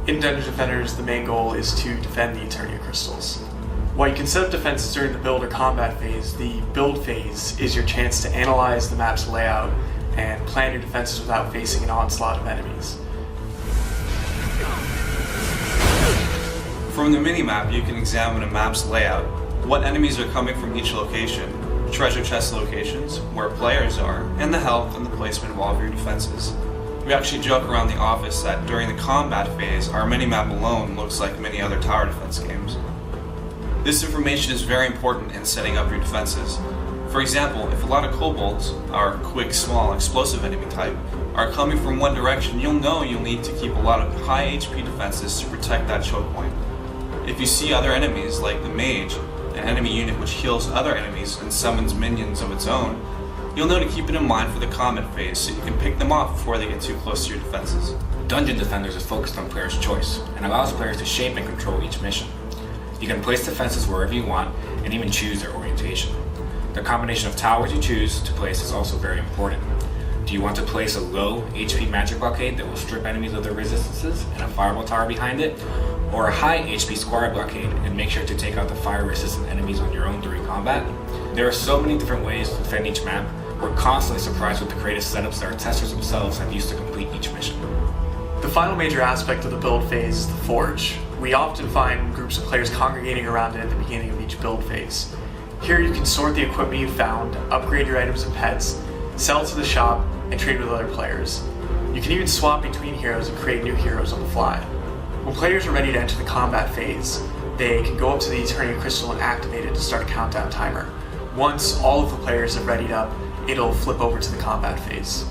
In Dungeon Defenders, the main goal is to defend the Eternia Crystals. While you can set up defenses during the build or combat phase, the build phase is your chance to analyze the map's layout and plan your defenses without facing an onslaught of enemies. From the minimap, you can examine a map's layout, what enemies are coming from each location, treasure chest locations, where players are, and the health and the placement of all of your defenses. We actually joke around the office that during the combat phase, our minimap alone looks like many other tower defense games. This information is very important in setting up your defenses. For example, if a lot of kobolds, our quick, small, explosive enemy type, are coming from one direction, you'll know you'll need to keep a lot of high HP defenses to protect that choke point. If you see other enemies, like the mage, an enemy unit which heals other enemies and summons minions of its own, you'll know to keep it in mind for the combat phase so you can pick them off before they get too close to your defenses. Dungeon Defenders is focused on players' choice and allows players to shape and control each mission. You can place defenses wherever you want and even choose their orientation. The combination of towers you choose to place is also very important. Do you want to place a low HP magic blockade that will strip enemies of their resistances and a fireball tower behind it? Or a high HP squire blockade and make sure to take out the fire resistant enemies on your own during combat? There are so many different ways to defend each map. We're constantly surprised with the creative setups that our testers themselves have used to complete each mission. The final major aspect of the build phase is the Forge. We often find groups of players congregating around it at the beginning of each build phase. Here you can sort the equipment you found, upgrade your items and pets, sell to the shop, and trade with other players. You can even swap between heroes and create new heroes on the fly. When players are ready to enter the combat phase, they can go up to the Eternia Crystal and activate it to start a countdown timer. Once all of the players have readied up, it'll flip over to the combat phase.